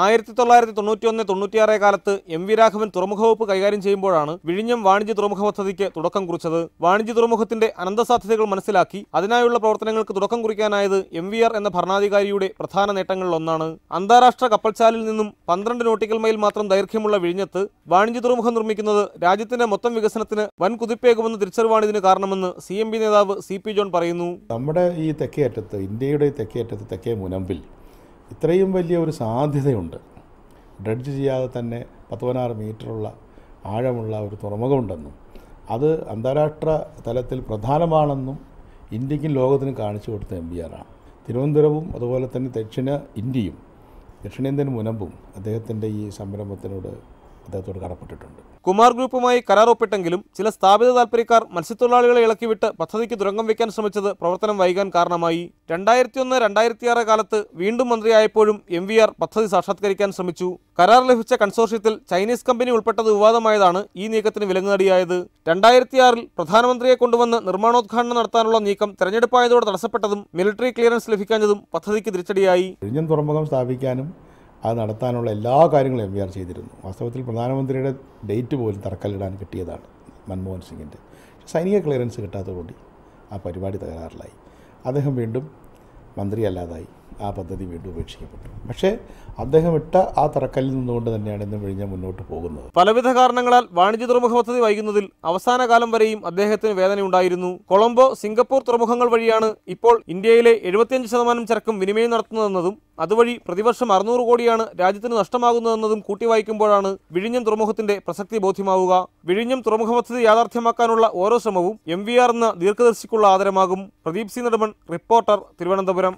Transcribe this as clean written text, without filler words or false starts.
1991-96 കാലത്ത് MV രാഘവൻ തുറമുഖ വകുപ്പ് കൈകാര്യം ചെയ്യുമ്പോഴാണ് വിഴിഞ്ഞം വാണിജ്യ തുറമുഖ പദ്ധതിക്ക് തുടക്കം കുറിച്ചത്. വാണിജ്യ തുറമുഖത്തിന്റെ അനന്തസാധ്യതകൾ മനസ്സിലാക്കി അതിനായുള്ള പ്രവർത്തനങ്ങൾക്ക് തുടക്കം കുറിക്കാനായത് MVR എന്ന ഭരണാധികാരിയുടെ പ്രധാന നേട്ടങ്ങളിലൊന്നാണ്. അന്താരാഷ്ട്ര കപ്പൽച്ചാലിൽ നിന്നും 12 നോട്ടിക്കൽ മൈൽ മാത്രം ദൈർഘ്യമുള്ള വിഴിഞ്ഞത്ത് വാണിജ്യ തുറമുഖം നിർമ്മിക്കുന്നത് രാജ്യത്തിന്റെ മൊത്തം വികസനത്തിന് വൻ കുതിപ്പേകുമെന്ന് തിരിച്ചറിവാണ് ഇതിന് കാരണമെന്ന് CMB നേതാവ് CP ജോൺ പറയുന്നു. നമ്മുടെ ഈ തെക്കേയറ്റത്ത്, ഇന്ത്യയുടെ തെക്കേയറ്റത്ത്, തെക്കേ മുനമ്പിൽ ഇത്രയും വലിയ ഒരു സാധ്യതയുണ്ട്. ഡ്രഡ്ജ് ചെയ്യാതെ തന്നെ 16 മീറ്ററുള്ള ആഴമുള്ള ഒരു തുറമുഖമുണ്ടെന്നും അത് അന്താരാഷ്ട്ര തലത്തിൽ പ്രധാനമാണെന്നും ഇന്ത്യക്കും ലോകത്തിനും കാണിച്ചു കൊടുത്ത MVR ആണ്. തിരുവനന്തപുരവും അതുപോലെ തന്നെ ദക്ഷിണേന്ത്യൻ മുനമ്പും അദ്ദേഹത്തിൻ്റെ ഈ സംരംഭത്തിനോട് അദ്ദേഹത്തോട് കടപ്പെട്ടിട്ടുണ്ട്. കുമാർ ഗ്രൂപ്പുമായി കരാർ ഒപ്പിട്ടെങ്കിലും ചില സ്ഥാപിത താൽപ്പര്യക്കാർ മത്സ്യത്തൊഴിലാളികളെ ഇളക്കിവിട്ട് പദ്ധതിക്ക് തുരങ്കം വയ്ക്കാൻ ശ്രമിച്ചത് പ്രവർത്തനം വൈകാൻ കാരണമായി. 2001-2006 കാലത്ത് വീണ്ടും മന്ത്രിയായപ്പോഴും MVR പദ്ധതി സാക്ഷാത്കരിക്കാൻ ശ്രമിച്ചു. കരാർ ലഭിച്ച കൺസോർഷ്യത്തിൽ ചൈനീസ് കമ്പനി ഉൾപ്പെട്ടത് വിവാദമായതാണ് ഈ നീക്കത്തിന് വിലങ്ങുതടിയായത്. 2006 പ്രധാനമന്ത്രിയെ കൊണ്ടുവന്ന് നിർമ്മാണോദ്ഘാടനം നടത്താനുള്ള നീക്കം തെരഞ്ഞെടുപ്പായതോടെ തടസ്സപ്പെട്ടതും മിലിറ്ററി ക്ലിയറൻസ് ലഭിക്കാഞ്ഞതും പദ്ധതിക്ക് തിരിച്ചടിയായി. വിഴിഞ്ഞം തുറമുഖം സ്ഥാപിക്കാനും അത് നടത്താനുള്ള എല്ലാ കാര്യങ്ങളും MVR ചെയ്തിരുന്നു. വാസ്തവത്തിൽ പ്രധാനമന്ത്രിയുടെ ഡേറ്റ് പോലും തറക്കല്ലിടാൻ കിട്ടിയതാണ് മൻമോഹൻ സിംഗിൻ്റെ. സൈനിക ക്ലിയറൻസ് കിട്ടാത്തതുകൊണ്ട് ആ പരിപാടി തകരാറിലായി. അദ്ദേഹം വീണ്ടും മന്ത്രിയല്ലാതായി. ആ പദ്ധതി വീണ്ടും ഉപേക്ഷിക്കപ്പെട്ടു. പക്ഷേ അദ്ദേഹം ഇട്ട ആ തറക്കല്ലിൽ നിന്നുകൊണ്ട് തന്നെയാണ് ഇന്ന് വിഴിഞ്ഞം മുന്നോട്ട് പോകുന്നത്. പലവിധ കാരണങ്ങളാൽ വാണിജ്യ തുറമുഖ പദ്ധതി വൈകുന്നതിൽ അവസാന കാലം വരെയും അദ്ദേഹത്തിന് വേദനയുണ്ടായിരുന്നു. കൊളംബോ, സിംഗപ്പൂർ തുറമുഖങ്ങൾ വഴിയാണ് ഇപ്പോൾ ഇന്ത്യയിലെ 75% ചരക്കും വിനിമയം നടത്തുന്നതെന്നതും അതുവഴി പ്രതിവർഷം 600 കോടിയാണ് രാജ്യത്തിന് നഷ്ടമാകുന്നതെന്നതും കൂട്ടിവായിക്കുമ്പോഴാണ് വിഴിഞ്ഞം തുറമുഖത്തിന്റെ പ്രസക്തി ബോധ്യമാവുക. വിഴിഞ്ഞം തുറമുഖ പദ്ധതി യാഥാർത്ഥ്യമാക്കാനുള്ള ഓരോ ശ്രമവും MVR എന്ന ദീർഘദർശിക്കുള്ള ആദരമാകും. പ്രദീപ് C. നെടുമൺ, റിപ്പോർട്ടർ, തിരുവനന്തപുരം.